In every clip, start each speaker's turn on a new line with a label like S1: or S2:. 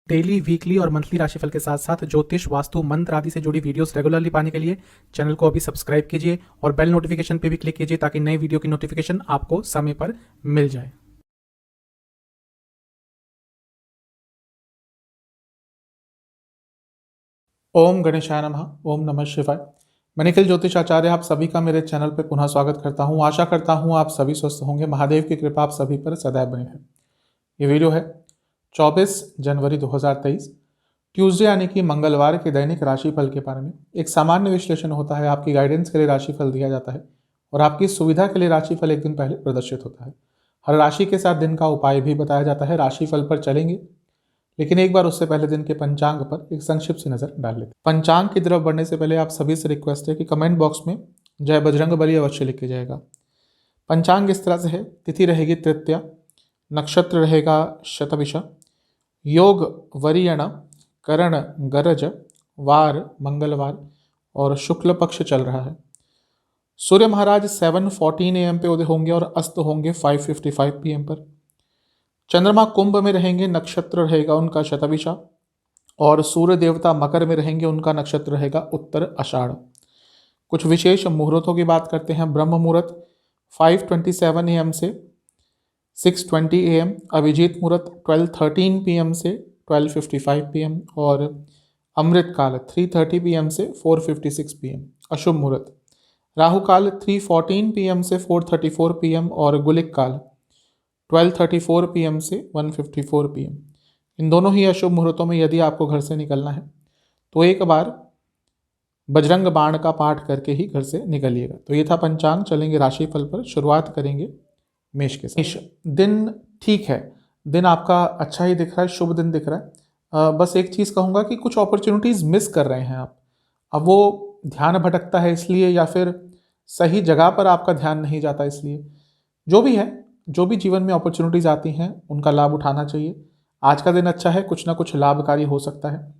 S1: Daily, weekly और monthly राशिफल के साथ साथ ज्योतिष, वास्तु, मंत्र आदि से जुड़ी वीडियोस रेगुलरली पाने के लिए चैनल को अभी सब्सक्राइब कीजिए और बेल नोटिफिकेशन पे भी क्लिक कीजिए ताकि नई वीडियो की नोटिफिकेशन आपको समय पर मिल जाए। ओम गणेशाय नमः। ओम नमः शिवाय। मैं निखिल ज्योतिष आचार्य आप सभी का मेरे चैनल पर पुनः स्वागत करता हूं। आशा करता हूं आप सभी स्वस्थ होंगे। महादेव की कृपा आप सभी पर सदैव बनी है। ये वीडियो है 24 जनवरी 2023 ट्यूसडे यानी कि मंगलवार के दैनिक राशिफल के बारे में। एक सामान्य विश्लेषण होता है, आपकी गाइडेंस के लिए राशिफल दिया जाता है और आपकी सुविधा के लिए राशिफल एक दिन पहले प्रदर्शित होता है। हर राशि के साथ दिन का उपाय भी बताया जाता है। राशिफल पर चलेंगे, लेकिन एक बार उससे पहले दिन के पंचांग पर एक संक्षिप्त सी नजर डाल लेते हैं। पंचांग की तरफ बढ़ने से पहले आप सभी से रिक्वेस्ट है कि कमेंट बॉक्स में जय बजरंग बली अवश्य लिख के जाएगा। पंचांग इस तरह से है, तिथि रहेगी तृतीया, नक्षत्र रहेगा शतभिषा, योग वरियण, करण गरज, वार मंगलवार और शुक्ल पक्ष चल रहा है। सूर्य महाराज 7:14 AM पे उदय होंगे और अस्त होंगे 5:55 PM पर। चंद्रमा कुंभ में रहेंगे, नक्षत्र रहेगा उनका शतभिषा और सूर्य देवता मकर में रहेंगे, उनका नक्षत्र रहेगा उत्तर आषाढ़। कुछ विशेष मुहूर्तों की बात करते हैं। ब्रह्म मुहूर्त 5:27 AM से 6:20 AM, अभिजीत मुहूर्त 12:13 PM से 12:55 PM और अमृत काल 3:30 PM से 4:56 PM। अशुभ मुहूर्त राहु काल 3:14 PM से 4:34 PM और गुलिक काल 12:34 PM से 1:54 PM। इन दोनों ही अशुभ मुहूर्तों में यदि आपको घर से निकलना है तो एक बार बजरंग बाण का पाठ करके ही घर से निकलिएगा। तो ये था पंचांग। चलेंगे राशिफल पर। शुरुआत करेंगे मेष के साथ। दिन ठीक है, दिन आपका अच्छा ही दिख रहा है, शुभ दिन दिख रहा है। बस एक चीज़ कहूँगा कि कुछ अपॉर्चुनिटीज़ मिस कर रहे हैं आप। अब वो ध्यान भटकता है इसलिए, या फिर सही जगह पर आपका ध्यान नहीं जाता इसलिए। जो भी है, जो भी जीवन में अपॉर्चुनिटीज़ आती हैं उनका लाभ उठाना चाहिए। आज का दिन अच्छा है, कुछ ना कुछ लाभकारी हो सकता है।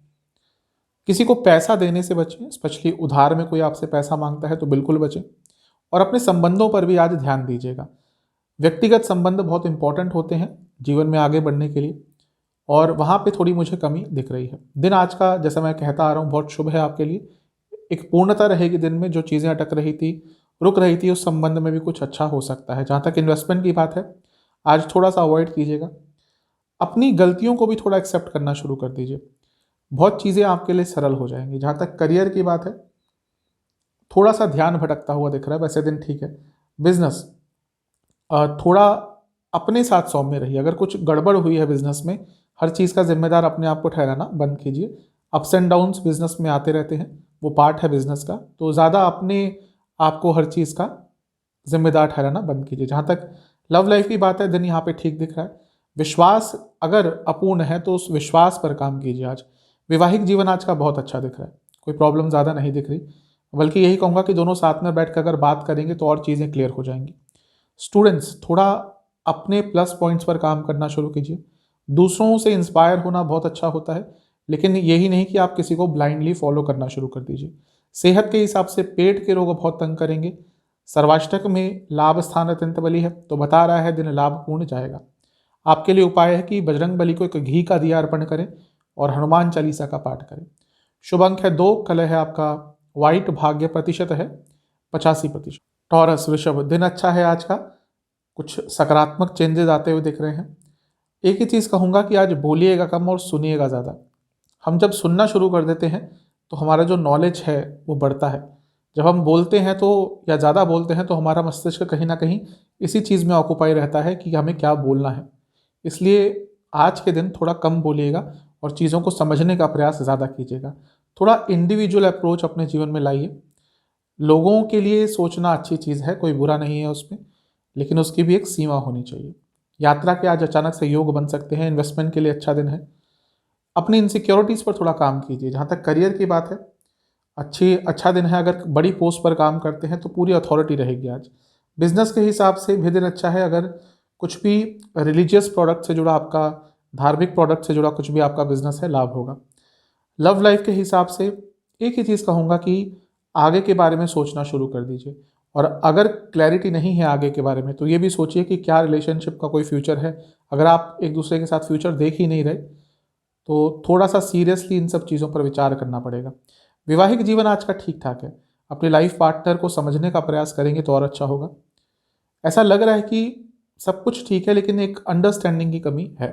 S1: किसी को पैसा देने से बचें, स्पेशली उधार में कोई आपसे पैसा मांगता है तो बिल्कुल बचें। और अपने संबंधों पर भी आज ध्यान दीजिएगा। व्यक्तिगत संबंध बहुत इंपॉर्टेंट होते हैं जीवन में आगे बढ़ने के लिए, और वहाँ पे थोड़ी मुझे कमी दिख रही है। दिन आज का, जैसा मैं कहता आ रहा हूँ, बहुत शुभ है आपके लिए। एक पूर्णता रहेगी दिन में। जो चीज़ें अटक रही थी, रुक रही थी, उस संबंध में भी कुछ अच्छा हो सकता है। जहाँ तक इन्वेस्टमेंट की बात है, आज थोड़ा सा अवॉइड कीजिएगा। अपनी गलतियों को भी थोड़ा एक्सेप्ट करना शुरू कर दीजिए। बहुत चीज़ें आपके लिए सरल हो जाएंगी। जहाँ तक करियर की बात है, थोड़ा सा ध्यान भटकता हुआ दिख रहा है। वैसे दिन ठीक है। बिजनेस थोड़ा अपने साथ सौम्य रहिए। अगर कुछ गड़बड़ हुई है बिजनेस में, हर चीज़ का जिम्मेदार अपने आप को ठहराना बंद कीजिए। अप्स एंड डाउन्स बिजनेस में आते रहते हैं, वो पार्ट है बिजनेस का। तो ज़्यादा अपने आप को हर चीज़ का जिम्मेदार ठहराना बंद कीजिए। जहाँ तक लव लाइफ की बात है, दिन यहाँ पे ठीक दिख रहा है। विश्वास अगर अपूर्ण है तो उस विश्वास पर काम कीजिए आज। वैवाहिक जीवन आज का बहुत अच्छा दिख रहा है, कोई प्रॉब्लम ज़्यादा नहीं दिख रही। बल्कि यही कहूँगा कि दोनों साथ में बैठ कर अगर बात करेंगे तो और चीज़ें क्लियर हो जाएंगी। स्टूडेंट्स थोड़ा अपने प्लस पॉइंट्स पर काम करना शुरू कीजिए। दूसरों से इंस्पायर होना बहुत अच्छा होता है, लेकिन यही नहीं कि आप किसी को ब्लाइंडली फॉलो करना शुरू कर दीजिए। सेहत के हिसाब से पेट के रोग बहुत तंग करेंगे। सर्वाष्टक में लाभ स्थान अत्यंत बली है, तो बता रहा है दिन लाभपूर्ण जाएगा। आपके लिए उपाय है कि बजरंग बली को एक घी का दिया अर्पण करें और हनुमान चालीसा का पाठ करें। शुभ अंक है 2, कलर है आपका व्हाइट, भाग्य प्रतिशत है 85%। टॉरस वृषभ, दिन अच्छा है आज का। कुछ सकारात्मक चेंजेस आते हुए दिख रहे हैं। एक ही चीज़ कहूँगा कि आज बोलिएगा कम और सुनिएगा ज़्यादा। हम जब सुनना शुरू कर देते हैं तो हमारा जो नॉलेज है वो बढ़ता है। जब हम बोलते हैं तो, या ज़्यादा बोलते हैं तो हमारा मस्तिष्क कहीं ना कहीं इसी चीज़ में ऑक्यूपाई रहता है कि हमें क्या बोलना है। इसलिए आज के दिन थोड़ा कम बोलिएगा और चीज़ों को समझने का प्रयास ज़्यादा कीजिएगा। थोड़ा इंडिविजुअल अप्रोच अपने जीवन में लाइए। लोगों के लिए सोचना अच्छी चीज़ है, कोई बुरा नहीं है उसमें, लेकिन उसकी भी एक सीमा होनी चाहिए। यात्रा के आज अचानक से योग बन सकते हैं। इन्वेस्टमेंट के लिए अच्छा दिन है। अपनी इनसिक्योरिटीज़ पर थोड़ा काम कीजिए। जहाँ तक करियर की बात है, अच्छा दिन है। अगर बड़ी पोस्ट पर काम करते हैं तो पूरी अथॉरिटी रहेगी आज। बिजनेस के हिसाब से भी दिन अच्छा है। अगर कुछ भी रिलीजियस प्रोडक्ट से जुड़ा, आपका धार्मिक प्रोडक्ट से जुड़ा कुछ भी आपका बिजनेस है, लाभ होगा। लव लाइफ के हिसाब से एक ही चीज़ कहूँगा कि आगे के बारे में सोचना शुरू कर दीजिए। और अगर क्लैरिटी नहीं है आगे के बारे में तो ये भी सोचिए कि क्या रिलेशनशिप का कोई फ्यूचर है। अगर आप एक दूसरे के साथ फ्यूचर देख ही नहीं रहे तो थोड़ा सा सीरियसली इन सब चीज़ों पर विचार करना पड़ेगा। वैवाहिक जीवन आज का ठीक ठाक है। अपने लाइफ पार्टनर को समझने का प्रयास करेंगे तो और अच्छा होगा। ऐसा लग रहा है कि सब कुछ ठीक है लेकिन एक अंडरस्टैंडिंग की कमी है।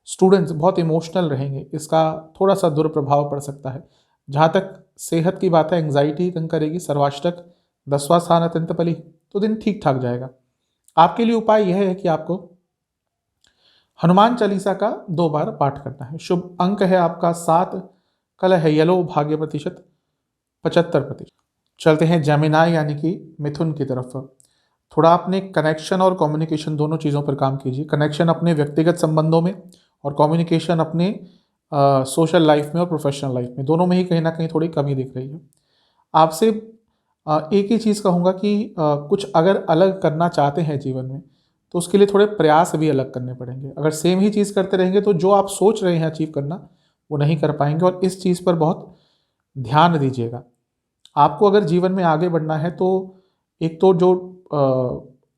S1: स्टूडेंट्स बहुत इमोशनल रहेंगे, इसका थोड़ा सा दुष्प्रभाव पड़ सकता है। जहाँ तक सेहत की बात है, एंग्जाइटी तंग करेगी। सर्वाष्टक 10वां स्थान अत्यंत बली, तो दिन ठीक ठाक जाएगा। आपके लिए उपाय यह है कि आपको हनुमान चालीसा का 2 बार पाठ करना है। शुभ अंक है आपका 7, कलर है येलो, भाग्य प्रतिशत 75%। चलते हैं जेमिनाई यानी कि मिथुन की तरफ। थोड़ा अपने कनेक्शन और कम्युनिकेशन दोनों चीज़ों पर काम कीजिए। कनेक्शन अपने व्यक्तिगत संबंधों में और कम्युनिकेशन अपने सोशल लाइफ में और प्रोफेशनल लाइफ में, दोनों में ही कहीं ना कहीं थोड़ी कमी दिख रही है। आपसे एक ही चीज़ कहूँगा कि कुछ अगर अलग करना चाहते हैं जीवन में तो उसके लिए थोड़े प्रयास भी अलग करने पड़ेंगे। अगर सेम ही चीज़ करते रहेंगे तो जो आप सोच रहे हैं अचीव करना वो नहीं कर पाएंगे, और इस चीज़ पर बहुत ध्यान दीजिएगा। आपको अगर जीवन में आगे बढ़ना है तो एक तो जो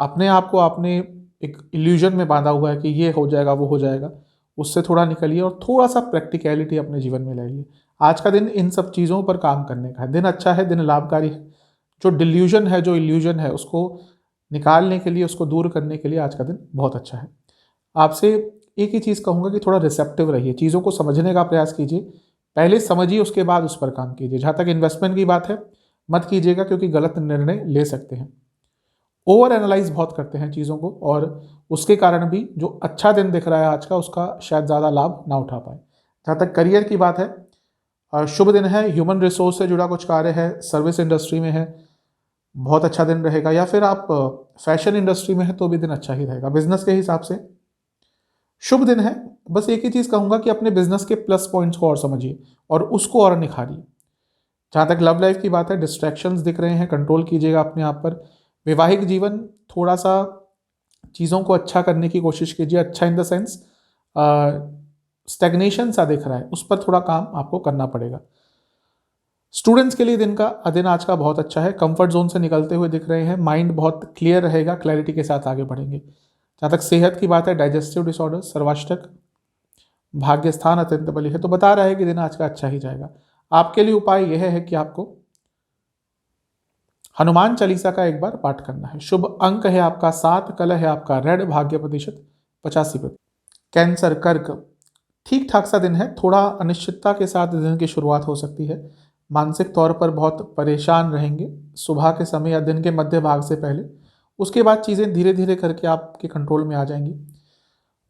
S1: अपने आप को आपने एक इल्यूजन में बांधा हुआ है कि ये हो जाएगा वो हो जाएगा, उससे थोड़ा निकलिए और थोड़ा सा प्रैक्टिकलिटी अपने जीवन में लाइए। आज का दिन इन सब चीज़ों पर काम करने का है। दिन अच्छा है, दिन लाभकारी है। जो डिल्यूजन है, जो इल्यूजन है, उसको निकालने के लिए, उसको दूर करने के लिए आज का दिन बहुत अच्छा है। आपसे एक ही चीज़ कहूँगा कि थोड़ा रिसेप्टिव रहिए, चीज़ों को समझने का प्रयास कीजिए। पहले समझिए, उसके बाद उस पर काम कीजिए। जहाँ तक इन्वेस्टमेंट की बात है, मत कीजिएगा क्योंकि गलत निर्णय ले सकते हैं। ओवर एनालाइज बहुत करते हैं चीज़ों को, और उसके कारण भी जो अच्छा दिन दिख रहा है आज का, उसका शायद ज़्यादा लाभ ना उठा पाए। जहाँ तक करियर की बात है, शुभ दिन है। ह्यूमन रिसोर्स से जुड़ा कुछ कार्य है, सर्विस इंडस्ट्री में है, बहुत अच्छा दिन रहेगा। या फिर आप फैशन इंडस्ट्री में है तो भी दिन अच्छा ही रहेगा। बिजनेस के हिसाब से शुभ दिन है। बस एक ही चीज़ कहूँगा कि अपने बिजनेस के प्लस पॉइंट्स को और समझिए और उसको और निखारिए। जहाँ तक लव लाइफ की बात है, डिस्ट्रैक्शंस दिख रहे हैं, कंट्रोल कीजिएगा अपने आप पर। वैवाहिक जीवन थोड़ा सा चीज़ों को अच्छा करने की कोशिश कीजिए। अच्छा इन द सेंस स्टैग्नेशन सा दिख रहा है, उस पर थोड़ा काम आपको करना पड़ेगा। स्टूडेंट्स के लिए दिन आज का बहुत अच्छा है। कंफर्ट जोन से निकलते हुए दिख रहे हैं। माइंड बहुत क्लियर रहेगा, क्लैरिटी के साथ आगे बढ़ेंगे। जहाँ तक सेहत की बात है, डाइजेस्टिव डिसऑर्डर, सर्वाष्टक, भाग्य स्थान अत्यंत बली है, तो बता रहा है कि दिन आज का अच्छा ही जाएगा। आपके लिए उपाय यह है कि आपको हनुमान चालीसा का 1 बार पाठ करना है। शुभ अंक है आपका 7, कलर है आपका रेड, भाग्य प्रतिशत 85%। कैंसर, कर्क, ठीक ठाक सा दिन है। थोड़ा अनिश्चितता के साथ दिन की शुरुआत हो सकती है। मानसिक तौर पर बहुत परेशान रहेंगे सुबह के समय या दिन के मध्य भाग से पहले। उसके बाद चीज़ें धीरे धीरे करके आपके कंट्रोल में आ जाएंगी।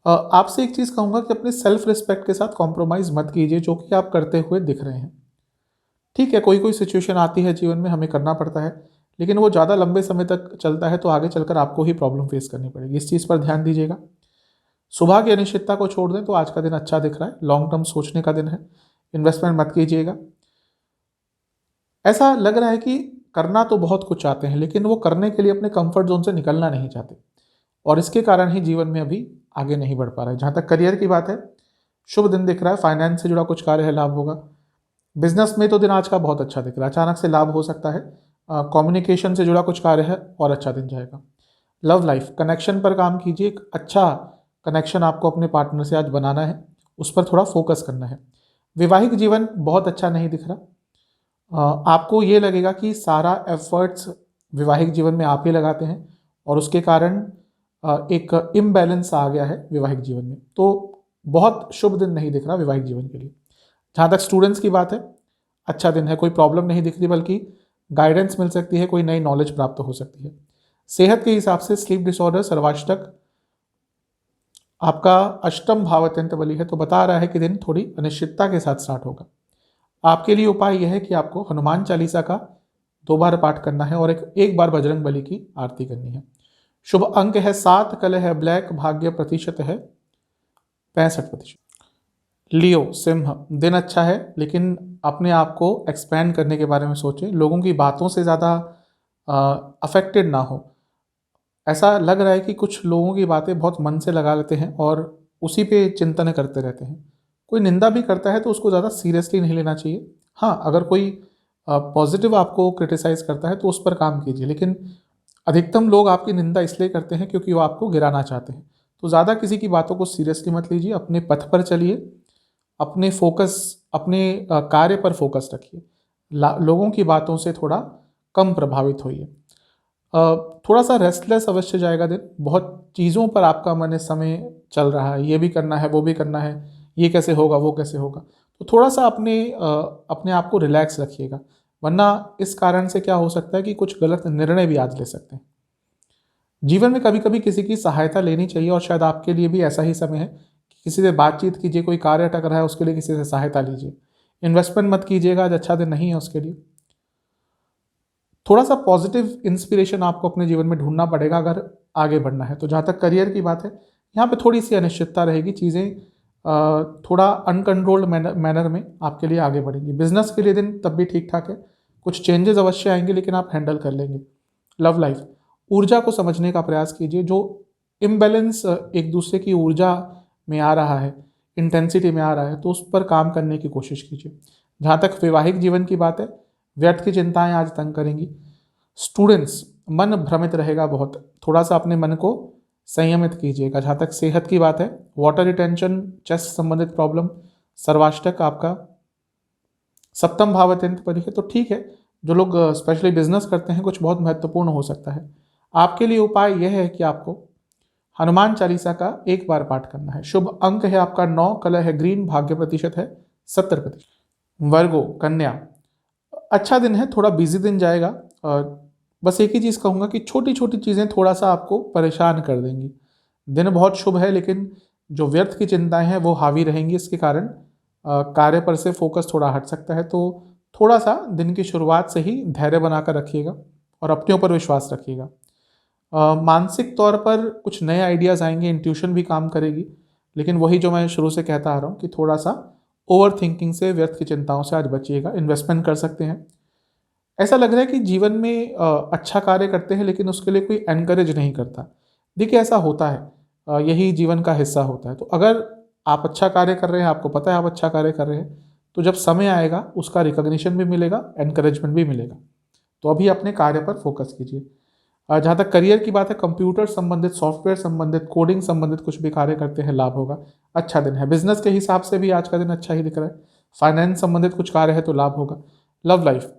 S1: आपसे एक चीज़ कहूँगा कि अपने सेल्फ रिस्पेक्ट के साथ कॉम्प्रोमाइज़ मत कीजिए, जो कि आप करते हुए दिख रहे हैं। ठीक है, कोई कोई सिचुएशन आती है जीवन में, हमें करना पड़ता है, लेकिन वो ज़्यादा लंबे समय तक चलता है तो आगे चलकर आपको ही प्रॉब्लम फेस करनी पड़ेगी। इस चीज़ पर ध्यान दीजिएगा। सुबह की अनिश्चितता को छोड़ दें तो आज का दिन अच्छा दिख रहा है। लॉन्ग टर्म सोचने का दिन है। इन्वेस्टमेंट मत कीजिएगा। ऐसा लग रहा है कि करना तो बहुत कुछ चाहते हैं लेकिन वो करने के लिए अपने कंफर्ट जोन से निकलना नहीं चाहते, और इसके कारण ही जीवन में अभी आगे नहीं बढ़ पा रहे। जहाँ तक करियर की बात है, शुभ दिन दिख रहा है। फाइनेंस से जुड़ा कुछ कार्य है, लाभ होगा। बिजनेस में तो दिन आज का बहुत अच्छा दिख रहा है, अचानक से लाभ हो सकता है। कम्युनिकेशन से जुड़ा कुछ कार्य है और अच्छा दिन जाएगा। लव लाइफ, कनेक्शन पर काम कीजिए। एक अच्छा कनेक्शन आपको अपने पार्टनर से आज बनाना है, उस पर थोड़ा फोकस करना है। वैवाहिक जीवन बहुत अच्छा नहीं दिख रहा। आपको ये लगेगा कि सारा एफर्ट्स वैवाहिक जीवन में आप ही लगाते हैं और उसके कारण एक इम्बैलेंस आ गया है वैवाहिक जीवन में, तो बहुत शुभ दिन नहीं दिख रहा वैवाहिक जीवन के लिए। जहाँ तक स्टूडेंट्स की बात है, अच्छा दिन है। कोई प्रॉब्लम नहीं दिख रही, बल्कि गाइडेंस मिल सकती है, कोई नई नॉलेज प्राप्त हो सकती है। सेहत के हिसाब से स्लीप डिसऑर्डर, सर्वाष्टक, आपका अष्टम भाव अत्यंत बली है, तो बता रहा है कि दिन थोड़ी अनिश्चितता के साथ स्टार्ट होगा। आपके लिए उपाय यह है कि आपको हनुमान चालीसा का 2 बार पाठ करना है और एक बार बजरंग बली की आरती करनी है। शुभ अंक है 7, कलर है ब्लैक, भाग्य प्रतिशत है 65%। लियो, सिंह, दिन अच्छा है लेकिन अपने आप को एक्सपैंड करने के बारे में सोचें। लोगों की बातों से ज़्यादा अफेक्टेड ना हो। ऐसा लग रहा है कि कुछ लोगों की बातें बहुत मन से लगा लेते हैं और उसी पे चिंतन करते रहते हैं। कोई निंदा भी करता है तो उसको ज़्यादा सीरियसली नहीं लेना चाहिए। हाँ, अगर कोई पॉजिटिव आपको क्रिटिसाइज करता है तो उस पर काम कीजिए, लेकिन अधिकतम लोग आपकी निंदा इसलिए करते हैं क्योंकि वो आपको गिराना चाहते हैं। तो ज़्यादा किसी की बातों को सीरियसली मत लीजिए, अपने पथ पर चलिए अपने कार्य पर फोकस रखिए। लोगों की बातों से थोड़ा कम प्रभावित होइए। थोड़ा सा रेस्टलेस अवश्य जाएगा दिन, बहुत चीज़ों पर आपका मन इस समय चल रहा है, ये भी करना है वो भी करना है, ये कैसे होगा वो कैसे होगा, तो थोड़ा सा अपने आप को रिलैक्स रखिएगा, वरना इस कारण से क्या हो सकता है कि कुछ गलत निर्णय भी आज ले सकते हैं। जीवन में कभी कभी किसी की सहायता लेनी चाहिए, और शायद आपके लिए भी ऐसा ही समय है कि किसी से बातचीत कीजिए, कोई कार्य अटक रहा है उसके लिए किसी से सहायता लीजिए। इन्वेस्टमेंट मत कीजिएगा, आज अच्छा दिन नहीं है उसके लिए। थोड़ा सा पॉजिटिव इंस्पिरेशन आपको अपने जीवन में ढूंढना पड़ेगा अगर आगे बढ़ना है। तो जहाँ तक करियर की बात है, यहाँ पे थोड़ी सी अनिश्चितता रहेगी, चीज़ें थोड़ा अनकंट्रोल्ड मैनर में आपके लिए आगे बढ़ेंगी। बिजनेस के लिए दिन तब भी ठीक ठाक है, कुछ चेंजेस अवश्य आएंगे लेकिन आप हैंडल कर लेंगे। लव लाइफ, ऊर्जा को समझने का प्रयास कीजिए, जो इम्बैलेंस एक दूसरे की ऊर्जा में आ रहा है, इंटेंसिटी में आ रहा है, तो उस पर काम करने की कोशिश कीजिए। जहाँ तक वैवाहिक जीवन की बात है, व्यर्थ की चिंताएं आज तंग करेंगी। स्टूडेंट्स, मन भ्रमित रहेगा बहुत, थोड़ा सा अपने मन को संयमित कीजिएगा। जहाँ तक सेहत की बात है, वाटर रिटेंशन, चेस्ट संबंधित प्रॉब्लम, सर्वाष्टक आपका सप्तम भाव अत्यंत परी है, तो ठीक है। जो लोग स्पेशली बिजनेस करते हैं, कुछ बहुत महत्वपूर्ण हो सकता है। आपके लिए उपाय यह है कि आपको हनुमान चालीसा का एक बार पाठ करना है। शुभ अंक है आपका 9, कलर है ग्रीन, भाग्य प्रतिशत है 70%। वर्गो, कन्या, अच्छा दिन है, थोड़ा बिजी दिन जाएगा। और बस एक ही चीज़ कहूँगा कि छोटी छोटी चीज़ें थोड़ा सा आपको परेशान कर देंगी। दिन बहुत शुभ है लेकिन जो व्यर्थ की चिंताएं हैं वो हावी रहेंगी, इसके कारण कार्य पर से फोकस थोड़ा हट सकता है। तो थोड़ा सा दिन की शुरुआत से ही धैर्य बनाकर रखिएगा और अपने ऊपर विश्वास रखिएगा। मानसिक तौर पर कुछ नए आइडियाज़ आएंगे, इंट्यूशन भी काम करेगी, लेकिन वही जो मैं शुरू से कहता आ रहा हूँ कि थोड़ा सा ओवर थिंकिंग से, व्यर्थ की चिंताओं से आज बचिएगा। इन्वेस्टमेंट कर सकते हैं। ऐसा लग रहा है कि जीवन में अच्छा कार्य करते हैं लेकिन उसके लिए कोई एनकरेज नहीं करता। देखिए, ऐसा होता है, यही जीवन का हिस्सा होता है। तो अगर आप अच्छा कार्य कर रहे हैं, आपको पता है आप अच्छा कार्य कर रहे हैं, तो जब समय आएगा उसका रिकॉग्निशन भी मिलेगा, एनकरेजमेंट भी मिलेगा। तो अभी अपने कार्य पर फोकस कीजिए। जहाँ तक करियर की बात है, कंप्यूटर संबंधित, सॉफ्टवेयर संबंधित, कोडिंग संबंधित कुछ भी कार्य करते हैं, लाभ होगा, अच्छा दिन है। बिजनेस के हिसाब से भी आज का दिन अच्छा ही दिख रहा है। फाइनेंस संबंधित कुछ कार्य है तो लाभ होगा। लव लाइफ,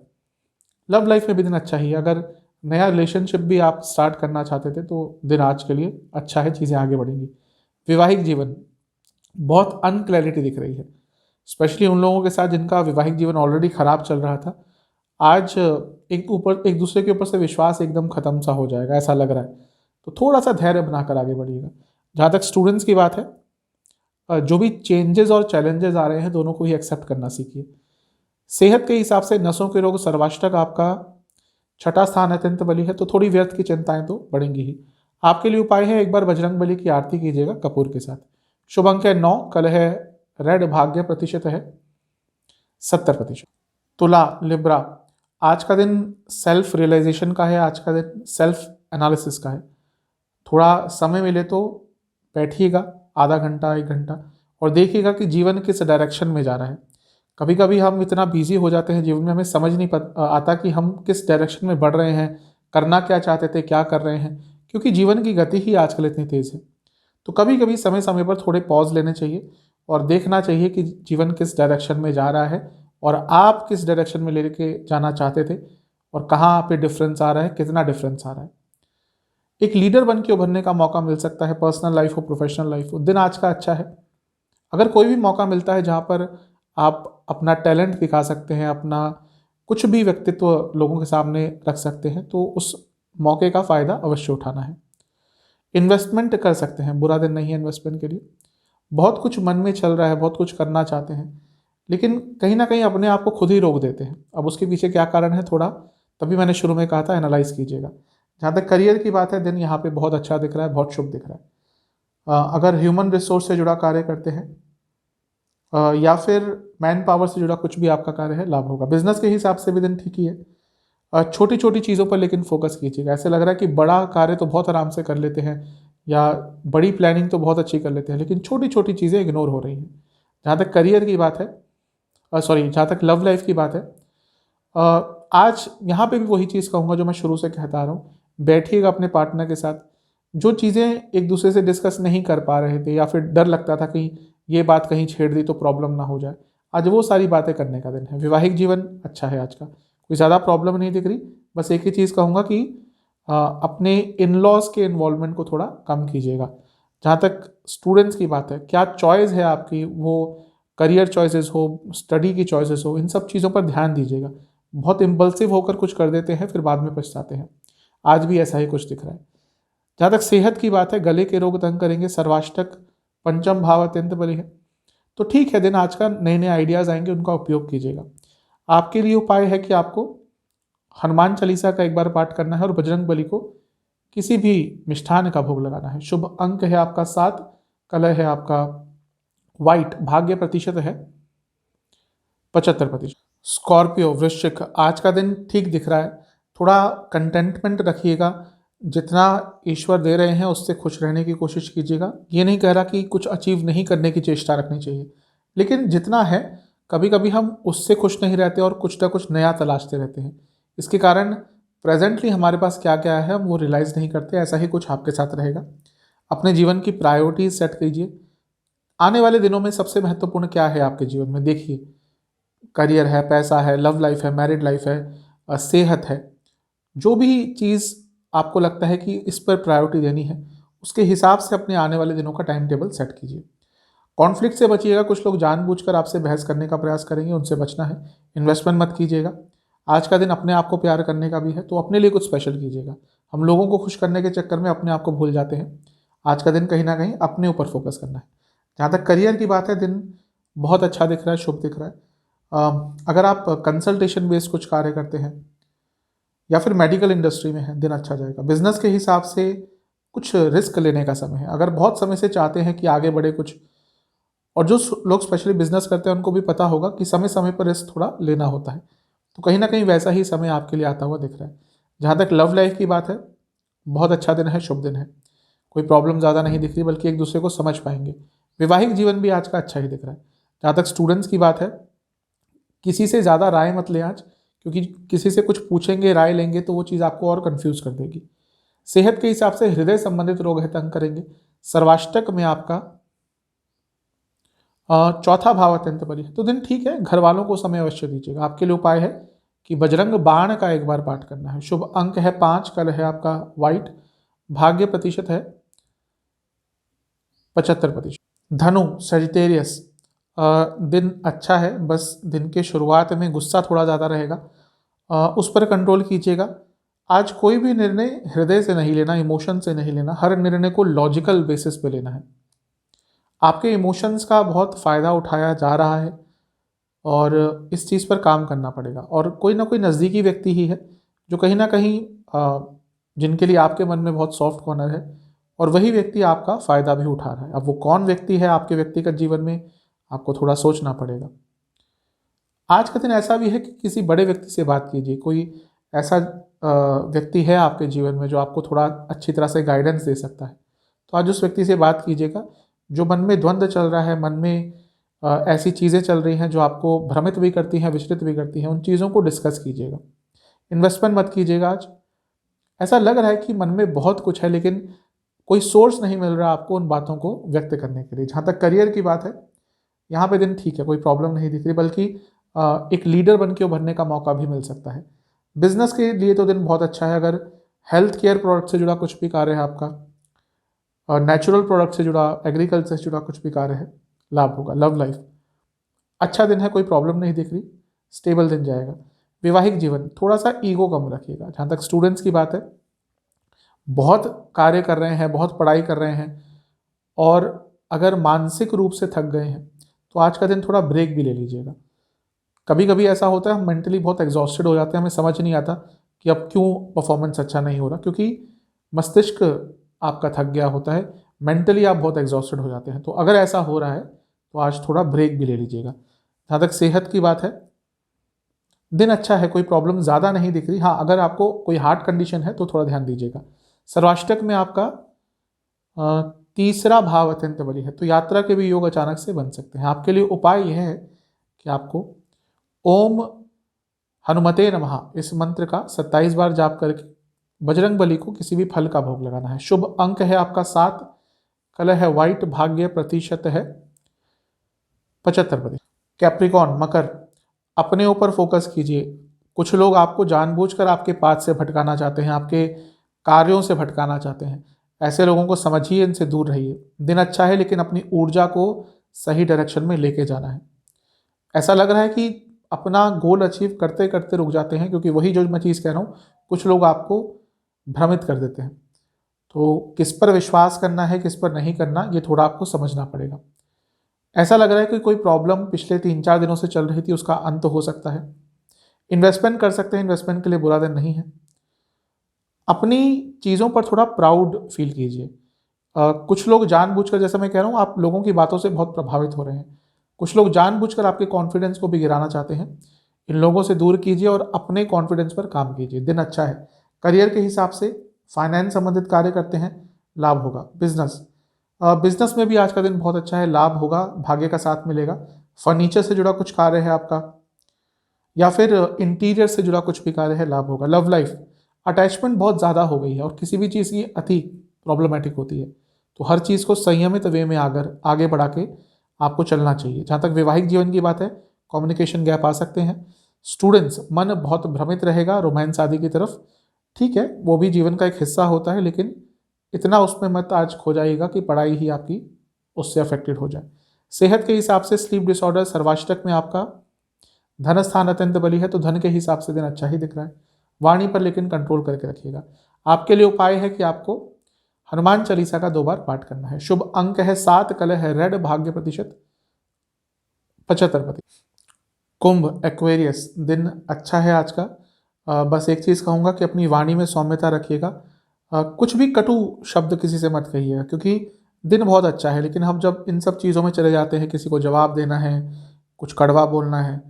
S1: लव लाइफ में भी दिन अच्छा ही है। अगर नया रिलेशनशिप भी आप स्टार्ट करना चाहते थे तो दिन आज के लिए अच्छा है, चीज़ें आगे बढ़ेंगी। वैवाहिक जीवन, बहुत अनक्लैरिटी दिख रही है, स्पेशली उन लोगों के साथ जिनका वैवाहिक जीवन ऑलरेडी खराब चल रहा था। आज एक दूसरे के ऊपर से विश्वास एकदम खत्म सा हो जाएगा, ऐसा लग रहा है। तो थोड़ा सा धैर्य बनाकर आगे बढ़िएगा। जहाँ तक स्टूडेंट्स की बात है, जो भी चेंजेस और चैलेंजेस आ रहे हैं दोनों को ही एक्सेप्ट करना सीखिए। सेहत के हिसाब से नसों के रोग, सर्वाष्टक आपका 6ठा स्थान अत्यंत बली है, तो थोड़ी व्यर्थ की चिंताएं तो बढ़ेंगी ही। आपके लिए उपाय है, एक बार बजरंग बली की आरती कीजिएगा कपूर के साथ। शुभ अंक है 9, कल है रेड, भाग्य प्रतिशत है 70%। तुला, लिब्रा, आज का दिन सेल्फ रियलाइजेशन का है, आज का दिन सेल्फ एनालिसिस का है। थोड़ा समय मिले तो बैठिएगा, आधा घंटा 1 घंटा, और देखिएगा कि जीवन किस डायरेक्शन में जा रहा है। कभी कभी हम इतना बिजी हो जाते हैं जीवन में, हमें समझ नहीं आता कि हम किस डायरेक्शन में बढ़ रहे हैं, करना क्या चाहते थे, क्या कर रहे हैं, क्योंकि जीवन की गति ही आजकल इतनी तेज़ है। तो कभी कभी समय समय पर थोड़े पॉज लेने चाहिए और देखना चाहिए कि जीवन किस डायरेक्शन में जा रहा है और आप किस डायरेक्शन में लेके जाना चाहते थे और कहाँ पे डिफरेंस आ रहा है, कितना डिफरेंस आ रहा है। एक लीडर बन के उभरने का मौका मिल सकता है, पर्सनल लाइफ हो, प्रोफेशनल लाइफ हो। दिन आज का अच्छा है। अगर कोई भी मौका मिलता है जहाँ पर आप अपना टैलेंट दिखा सकते हैं, अपना कुछ भी व्यक्तित्व लोगों के सामने रख सकते हैं, तो उस मौके का फ़ायदा अवश्य उठाना है। इन्वेस्टमेंट कर सकते हैं, बुरा दिन नहीं है इन्वेस्टमेंट के लिए। बहुत कुछ मन में चल रहा है, बहुत कुछ करना चाहते हैं, लेकिन कहीं ना कहीं अपने आप को खुद ही रोक देते हैं। अब उसके पीछे क्या कारण है, थोड़ा तभी मैंने शुरू में कहा था एनालाइज कीजिएगा। जहाँ तक करियर की बात है, दिन यहाँ पे बहुत अच्छा दिख रहा है, बहुत शुभ दिख रहा है। अगर ह्यूमन रिसोर्स से जुड़ा कार्य करते हैं या फिर मैन पावर से जुड़ा कुछ भी आपका कार्य है, लाभ होगा। बिजनेस के हिसाब से भी दिन ठीक ही है। छोटी छोटी चीज़ों पर लेकिन फोकस कीजिएगा। ऐसे लग रहा है कि बड़ा कार्य तो बहुत आराम से कर लेते हैं या बड़ी प्लानिंग तो बहुत अच्छी कर लेते हैं, लेकिन छोटी छोटी चीज़ें इग्नोर हो रही हैं। जहाँ तक करियर की बात है, जहाँ तक लव लाइफ की बात है, आज यहाँ पे भी वही चीज़ कहूँगा जो मैं शुरू से कहता आ रहा हूँ। बैठिएगा अपने पार्टनर के साथ, जो चीज़ें एक दूसरे से डिस्कस नहीं कर पा रहे थे या फिर डर लगता था कि ये बात कहीं छेड़ दी तो प्रॉब्लम ना हो जाए, आज वो सारी बातें करने का दिन है। वैवाहिक जीवन अच्छा है आज का, कोई ज़्यादा प्रॉब्लम नहीं दिख रही। बस एक ही चीज़ कहूँगा कि अपने इन लॉज के इन्वॉल्वमेंट को थोड़ा कम कीजिएगा। जहाँ तक स्टूडेंट्स की बात है, क्या चॉइस है आपकी, वो करियर चॉइसेस हो, स्टडी की चॉइसेस हो, इन सब चीज़ों पर ध्यान दीजिएगा। बहुत इम्पल्सिव होकर कुछ कर देते हैं, फिर बाद में पछताते हैं। आज भी ऐसा ही कुछ दिख रहा है। जहाँ तक सेहत की बात है, गले के रोग तंग करेंगे, सर्वाष्टक पंचम भाव अत्यंत बली है, तो ठीक है, दिन आज का नए नए आइडियाज़ आएंगे, उनका उपयोग कीजिएगा। आपके लिए उपाय है कि आपको हनुमान चालीसा का एक बार पाठ करना है और बजरंग बली को किसी भी मिष्ठान का भोग लगाना है। शुभ अंक है आपका 7, कलर है आपका वाइट, भाग्य प्रतिशत है 75%। स्कॉर्पियो वृश्चिक, आज का दिन ठीक दिख रहा है। थोड़ा कंटेंटमेंट रखिएगा, जितना ईश्वर दे रहे हैं उससे खुश रहने की कोशिश कीजिएगा। ये नहीं कह रहा कि कुछ अचीव नहीं करने की चेष्टा रखनी चाहिए, लेकिन जितना है, कभी कभी हम उससे खुश नहीं रहते और कुछ ना कुछ नया तलाशते रहते हैं। इसके कारण प्रेजेंटली हमारे पास क्या क्या है हम वो रियलाइज़ नहीं करते। ऐसा ही कुछ आपके साथ रहेगा। अपने जीवन की प्रायोरिटीज सेट कीजिए। आने वाले दिनों में सबसे महत्वपूर्ण क्या है आपके जीवन में, देखिए, करियर है, पैसा है, लव लाइफ है, मैरिड लाइफ है, सेहत है। जो भी चीज़ आपको लगता है कि इस पर प्रायोरिटी देनी है, उसके हिसाब से अपने आने वाले दिनों का टाइम टेबल सेट कीजिए। कॉन्फ्लिक्ट से बचिएगा। कुछ लोग जानबूझकर आपसे बहस करने का प्रयास करेंगे, उनसे बचना है। इन्वेस्टमेंट मत कीजिएगा। आज का दिन अपने आप को प्यार करने का भी है, तो अपने लिए कुछ स्पेशल कीजिएगा। हम लोगों को खुश करने के चक्कर में अपने आप को भूल जाते हैं। आज का दिन कहीं ना कहीं अपने ऊपर फोकस करना है। जहाँ तक करियर की बात है, दिन बहुत अच्छा दिख रहा है, शुभ दिख रहा है। अगर आप कंसल्टेशन बेस्ड कुछ कार्य करते हैं या फिर मेडिकल इंडस्ट्री में है, दिन अच्छा जाएगा। बिजनेस के हिसाब से कुछ रिस्क लेने का समय है। अगर बहुत समय से चाहते हैं कि आगे बढ़े कुछ, और जो लोग स्पेशली बिजनेस करते हैं उनको भी पता होगा कि समय समय पर रिस्क थोड़ा लेना होता है, तो कहीं ना कहीं वैसा ही समय आपके लिए आता हुआ दिख रहा है। जहाँ तक लव लाइफ की बात है, बहुत अच्छा दिन है, शुभ दिन है। कोई प्रॉब्लम ज़्यादा नहीं दिख रही, बल्कि एक दूसरे को समझ पाएंगे। वैवाहिक जीवन भी आज का अच्छा ही दिख रहा है। जहाँ तक स्टूडेंट्स की बात है, किसी से ज़्यादा राय मत लें आज, क्योंकि किसी से कुछ पूछेंगे, राय लेंगे तो वो चीज़ आपको और कंफ्यूज कर देगी। सेहत के हिसाब से हृदय संबंधित रोग है, तंग करेंगे। सर्वाष्टक में आपका चौथा भाव अत्यंत बली है, तो दिन ठीक है। घर वालों को समय अवश्य दीजिएगा। आपके लिए उपाय है कि बजरंग बाण का एक बार पाठ करना है। शुभ अंक है 5, कलर है आपका वाइट, भाग्य प्रतिशत है 75%। धनु सेजिटेरियस, दिन अच्छा है, बस दिन के शुरुआत में गुस्सा थोड़ा ज़्यादा रहेगा, उस पर कंट्रोल कीजिएगा। आज कोई भी निर्णय हृदय से नहीं लेना, इमोशन से नहीं लेना। हर निर्णय को लॉजिकल बेसिस पे लेना है। आपके इमोशंस का बहुत फ़ायदा उठाया जा रहा है और इस चीज़ पर काम करना पड़ेगा। और कोई ना कोई नज़दीकी व्यक्ति ही है जो कहीं ना कहीं जिनके लिए आपके मन में बहुत सॉफ्ट कॉर्नर है, और वही व्यक्ति आपका फ़ायदा भी उठा रहा है। अब वो कौन व्यक्ति है आपके व्यक्तिगत जीवन में, आपको थोड़ा सोचना पड़ेगा। आज का दिन ऐसा भी है कि किसी बड़े व्यक्ति से बात कीजिए। कोई ऐसा व्यक्ति है आपके जीवन में जो आपको थोड़ा अच्छी तरह से गाइडेंस दे सकता है, तो आज उस व्यक्ति से बात कीजिएगा। जो मन में द्वंद्व चल रहा है, मन में ऐसी चीज़ें चल रही हैं जो आपको भ्रमित भी करती हैं, विचलित भी करती हैं, उन चीज़ों को डिस्कस कीजिएगा। इन्वेस्टमेंट मत कीजिएगा आज। ऐसा लग रहा है कि मन में बहुत कुछ है, लेकिन कोई सोर्स नहीं मिल रहा आपको उन बातों को व्यक्त करने के लिए। जहाँ तक करियर की बात है, यहाँ पे दिन ठीक है, कोई प्रॉब्लम नहीं दिख रही, बल्कि एक लीडर बन के उभरने का मौका भी मिल सकता है। बिजनेस के लिए तो दिन बहुत अच्छा है। अगर हेल्थ केयर प्रोडक्ट से जुड़ा कुछ भी कार्य है आपका, और नेचुरल प्रोडक्ट से जुड़ा, एग्रीकल्चर से जुड़ा कुछ भी कार्य है, लाभ होगा। लव लाइफ अच्छा दिन है, कोई प्रॉब्लम नहीं दिख रही, स्टेबल दिन जाएगा। वैवाहिक जीवन थोड़ा सा ईगो कम रखिएगा। जहाँ तक स्टूडेंट्स की बात है, बहुत कार्य कर रहे हैं, बहुत पढ़ाई कर रहे हैं, और अगर मानसिक रूप से थक गए हैं तो आज का दिन थोड़ा ब्रेक भी ले लीजिएगा। कभी कभी ऐसा होता है, हम मेंटली बहुत एग्जॉस्टेड हो जाते हैं, हमें समझ नहीं आता कि अब क्यों परफॉर्मेंस अच्छा नहीं हो रहा, क्योंकि मस्तिष्क आपका थक गया होता है, मेंटली आप बहुत एग्जॉस्टेड हो जाते हैं। तो अगर ऐसा हो रहा है तो आज थोड़ा ब्रेक भी ले लीजिएगा। जहाँ तक सेहत की बात है, दिन अच्छा है, कोई प्रॉब्लम ज़्यादा नहीं दिख रही। हाँ, अगर आपको कोई हार्ट कंडीशन है तो थोड़ा ध्यान दीजिएगा। सर्वाष्टक में आपका तीसरा भाव अत्यंत बली है, तो यात्रा के भी योग अचानक से बन सकते हैं। आपके लिए उपाय यह है कि आपको ओम हनुमते नमः इस मंत्र का 27 बार जाप करके बजरंग बली को किसी भी फल का भोग लगाना है। शुभ अंक है आपका 7, कलर है वाइट, भाग्य प्रतिशत है 75%। कैप्रिकॉन मकर, अपने ऊपर फोकस कीजिए। कुछ लोग आपको जानबूझकर आपके पाथ से भटकाना चाहते हैं, आपके कार्यों से भटकाना चाहते हैं। ऐसे लोगों को समझिए, इनसे दूर रहिए। दिन अच्छा है लेकिन अपनी ऊर्जा को सही डायरेक्शन में लेके जाना है। ऐसा लग रहा है कि अपना गोल अचीव करते करते रुक जाते हैं, क्योंकि वही जो मैं चीज़ कह रहा हूँ, कुछ लोग आपको भ्रमित कर देते हैं। तो किस पर विश्वास करना है, किस पर नहीं करना, ये थोड़ा आपको समझना पड़ेगा। ऐसा लग रहा है कि कोई प्रॉब्लम पिछले 3-4 दिनों से चल रही थी, उसका अंत हो सकता है। इन्वेस्टमेंट कर सकते हैं, इन्वेस्टमेंट के लिए बुरा दिन नहीं है। अपनी चीज़ों पर थोड़ा प्राउड फील कीजिए। कुछ लोग जानबूझकर, जैसा मैं कह रहा हूँ, आप लोगों की बातों से बहुत प्रभावित हो रहे हैं। कुछ लोग जानबूझकर आपके कॉन्फिडेंस को भी गिराना चाहते हैं। इन लोगों से दूर कीजिए और अपने कॉन्फिडेंस पर काम कीजिए। दिन अच्छा है। करियर के हिसाब से फाइनेंस संबंधित कार्य करते हैं, लाभ होगा। बिजनेस में भी आज का दिन बहुत अच्छा है, लाभ होगा, भाग्य का साथ मिलेगा। फर्नीचर से जुड़ा कुछ कार्य है आपका, या फिर इंटीरियर से जुड़ा कुछ भी कार्य है, लाभ होगा। लव लाइफ, अटैचमेंट बहुत ज़्यादा हो गई है और किसी भी चीज़ की अति प्रॉब्लमेटिक होती है, तो हर चीज़ को संयमित वे में आगे बढ़ा के आपको चलना चाहिए। जहाँ तक वैवाहिक जीवन की बात है, कम्युनिकेशन गैप आ सकते हैं। स्टूडेंट्स, मन बहुत भ्रमित रहेगा रोमांस आदि की तरफ। ठीक है, वो भी जीवन का एक हिस्सा होता है, लेकिन इतना उसमें मत आज खो जाइएगा कि पढ़ाई ही आपकी उससे अफेक्टेड हो जाए। सेहत के हिसाब से स्लीप डिसऑर्डर, सर्वाष्टक में आपका धन स्थान अत्यंत बली है, तो धन के हिसाब से दिन अच्छा ही दिख रहा है। वाणी पर लेकिन कंट्रोल करके रखिएगा। आपके लिए उपाय है कि आपको हनुमान चालीसा का 2 बार पाठ करना है। शुभ अंक है 7, कलर है रेड, भाग्य प्रतिशत 75%। कुंभ एक्वेरियस, दिन अच्छा है आज का। बस एक चीज़ कहूँगा कि अपनी वाणी में सौम्यता रखिएगा। कुछ भी कटु शब्द किसी से मत कहिएगा, क्योंकि दिन बहुत अच्छा है, लेकिन हम जब इन सब चीज़ों में चले जाते हैं, किसी को जवाब देना है, कुछ कड़वा बोलना है,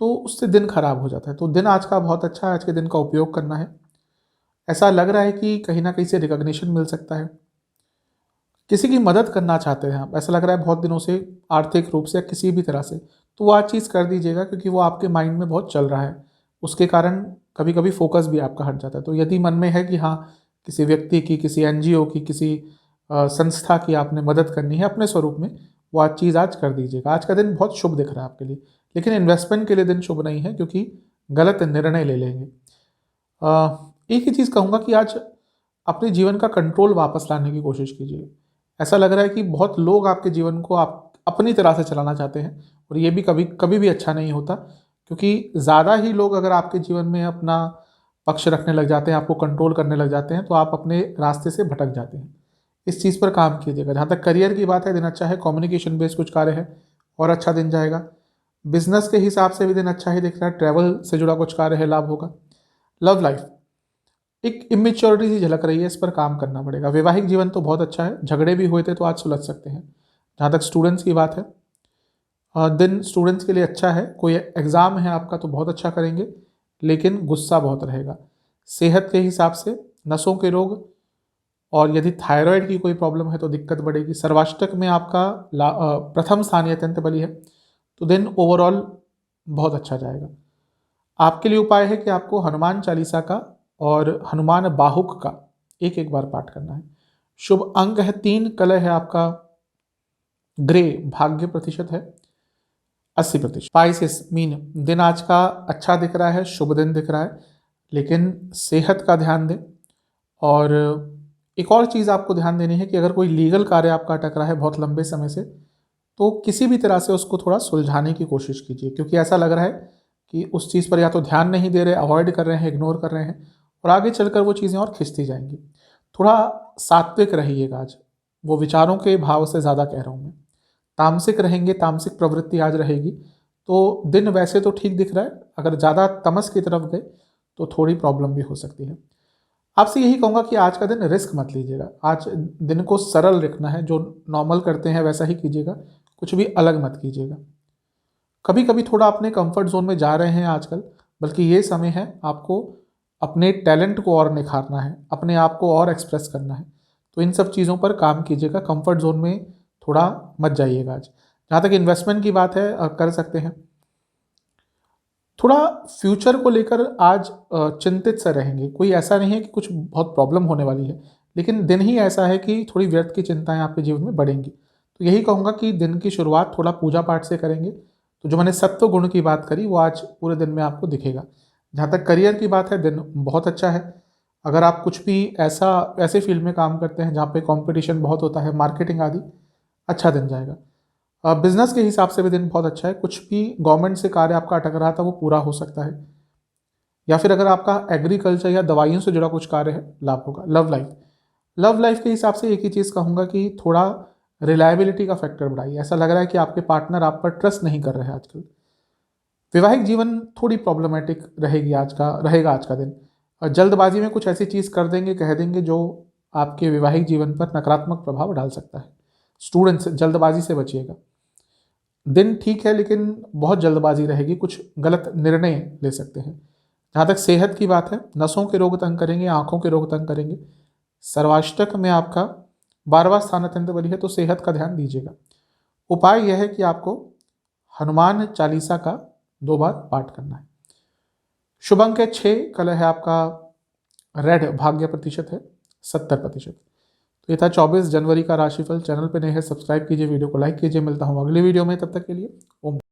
S1: तो उससे दिन खराब हो जाता है। तो दिन आज का बहुत अच्छा है, आज के दिन का उपयोग करना है। ऐसा लग रहा है कि कहीं ना कहीं से रिकग्निशन मिल सकता है। किसी की मदद करना चाहते हैं आप, ऐसा लग रहा है बहुत दिनों से, आर्थिक रूप से या किसी भी तरह से, तो वो आज चीज़ कर दीजिएगा, क्योंकि वो आपके माइंड में बहुत चल रहा है। उसके कारण कभी कभी फोकस भी आपका हट जाता है। तो यदि मन में है कि हाँ, किसी व्यक्ति की, किसी एनजीओ की, किसी संस्था की आपने मदद करनी है अपने स्वरूप में, वो आज चीज़ आज कर दीजिएगा। आज का दिन बहुत शुभ दिख रहा है आपके लिए, लेकिन इन्वेस्टमेंट के लिए दिन शुभ नहीं है, क्योंकि गलत निर्णय ले लेंगे। एक ही चीज़ कहूँगा कि आज अपने जीवन का कंट्रोल वापस लाने की कोशिश कीजिए। ऐसा लग रहा है कि बहुत लोग आपके जीवन को आप अपनी तरह से चलाना चाहते हैं, और ये भी कभी कभी भी अच्छा नहीं होता, क्योंकि ज़्यादा ही लोग अगर आपके जीवन में अपना पक्ष रखने लग जाते हैं, आपको कंट्रोल करने लग जाते हैं, तो आप अपने रास्ते से भटक जाते हैं। इस चीज़ पर काम कीजिएगा। जहाँ तक करियर की बात है, दिन अच्छा है। कम्युनिकेशन बेस्ड कुछ कार्य है और अच्छा दिन जाएगा। बिजनेस के हिसाब से भी दिन अच्छा ही दिख रहा है। ट्रैवल से जुड़ा कुछ कार्य है, लाभ होगा। लव लाइफ, एक इमेच्योरिटी सी झलक रही है, इस पर काम करना पड़ेगा। वैवाहिक जीवन तो बहुत अच्छा है, झगड़े भी हुए थे तो आज सुलझ सकते हैं। जहाँ तक स्टूडेंट्स की बात है, दिन स्टूडेंट्स के लिए अच्छा है। कोई एग्ज़ाम है आपका तो बहुत अच्छा करेंगे, लेकिन गुस्सा बहुत रहेगा। सेहत के हिसाब से नसों के रोग, और यदि थायराइड की कोई प्रॉब्लम है तो दिक्कत बढ़ेगी। सर्वाष्टक में आपका प्रथम स्थानीय अत्यंत बली है, तो दिन ओवरऑल बहुत अच्छा जाएगा। आपके लिए उपाय है कि आपको हनुमान चालीसा का और हनुमान बाहुक का एक एक बार पाठ करना है। शुभ अंक है 3, कलर है आपका ग्रे, भाग्य प्रतिशत है 80%। स्पाइसिस मीन, दिन आज का अच्छा दिख रहा है, शुभ दिन दिख रहा है, लेकिन सेहत का ध्यान दें। और एक और चीज़ आपको ध्यान देनी है कि अगर कोई लीगल कार्य आपका अटक रहा है बहुत लंबे समय से, तो किसी भी तरह से उसको थोड़ा सुलझाने की कोशिश कीजिए, क्योंकि ऐसा लग रहा है कि उस चीज़ पर या तो ध्यान नहीं दे रहे, अवॉइड कर रहे हैं, इग्नोर कर रहे हैं, और आगे चलकर वो चीज़ें और खिंचती जाएंगी। थोड़ा सात्विक रहिएगा आज, वो विचारों के भाव से ज़्यादा कह रहा हूँ मैं। तामसिक रहेंगे, तामसिक प्रवृत्ति आज रहेगी, तो दिन वैसे तो ठीक दिख रहा है। अगर ज़्यादा तमस की तरफ गए तो थोड़ी प्रॉब्लम भी हो सकती है। आपसे यही कहूँगा कि आज का दिन रिस्क मत लीजिएगा। आज दिन को सरल रखना है, जो नॉर्मल करते हैं वैसा ही कीजिएगा, कुछ भी अलग मत कीजिएगा। कभी कभी थोड़ा अपने कंफर्ट जोन में जा रहे हैं आजकल, बल्कि ये समय है आपको अपने टैलेंट को और निखारना है, अपने आप को और एक्सप्रेस करना है। तो इन सब चीज़ों पर काम कीजिएगा, कंफर्ट जोन में थोड़ा मत जाइएगा आज। जहाँ तक इन्वेस्टमेंट की बात है, कर सकते हैं। थोड़ा फ्यूचर को लेकर आज चिंतित से रहेंगे। कोई ऐसा नहीं है कि कुछ बहुत प्रॉब्लम होने वाली है, लेकिन दिन ही ऐसा है कि थोड़ी व्यर्थ की चिंताएं आपके जीवन में बढ़ेंगी। तो यही कहूँगा कि दिन की शुरुआत थोड़ा पूजा पाठ से करेंगे तो जो मैंने सत्व गुण की बात करी वो आज पूरे दिन में आपको दिखेगा। जहाँ तक करियर की बात है, दिन बहुत अच्छा है। अगर आप कुछ भी ऐसे फील्ड में काम करते हैं जहाँ पे कंपटीशन बहुत होता है, मार्केटिंग आदि, अच्छा दिन जाएगा। बिजनेस के हिसाब से भी दिन बहुत अच्छा है। कुछ भी गवर्नमेंट से कार्य आपका अटक रहा था वो पूरा हो सकता है, या फिर अगर आपका एग्रीकल्चर या दवाइयों से जुड़ा कुछ कार्य है, लाभ होगा। लव लाइफ के हिसाब से एक ही चीज़ कहूँगा कि थोड़ा रिलायबिलिटी का फैक्टर बढ़ाइए। ऐसा लग रहा है कि आपके पार्टनर आप पर ट्रस्ट नहीं कर रहे हैं आजकल। वैवाहिक जीवन थोड़ी प्रॉब्लमेटिक रहेगा आज का दिन। और जल्दबाजी में कुछ ऐसी चीज़ कर देंगे, कह देंगे जो आपके वैवाहिक जीवन पर नकारात्मक प्रभाव डाल सकता है। स्टूडेंट्स, जल्दबाजी से बचिएगा। दिन ठीक है लेकिन बहुत जल्दबाजी रहेगी, कुछ गलत निर्णय ले सकते हैं। जहाँ तक सेहत की बात है, नसों के रोग तंग करेंगे, आंखों के रोग तंग करेंगे। सर्वाष्टक में आपका 12वां स्थान अत्यंत बली है, तो सेहत का ध्यान दीजिएगा। उपाय यह है कि आपको हनुमान चालीसा का 2 बार पाठ करना है। शुभ अंक है 6, कलर है आपका रेड, भाग्य प्रतिशत है 70%। तो ये था 24 जनवरी का राशिफल। चैनल पे नए हैं, सब्सक्राइब कीजिए, वीडियो को लाइक कीजिए। मिलता हूँ अगली वीडियो में, तब तक के लिए ओम।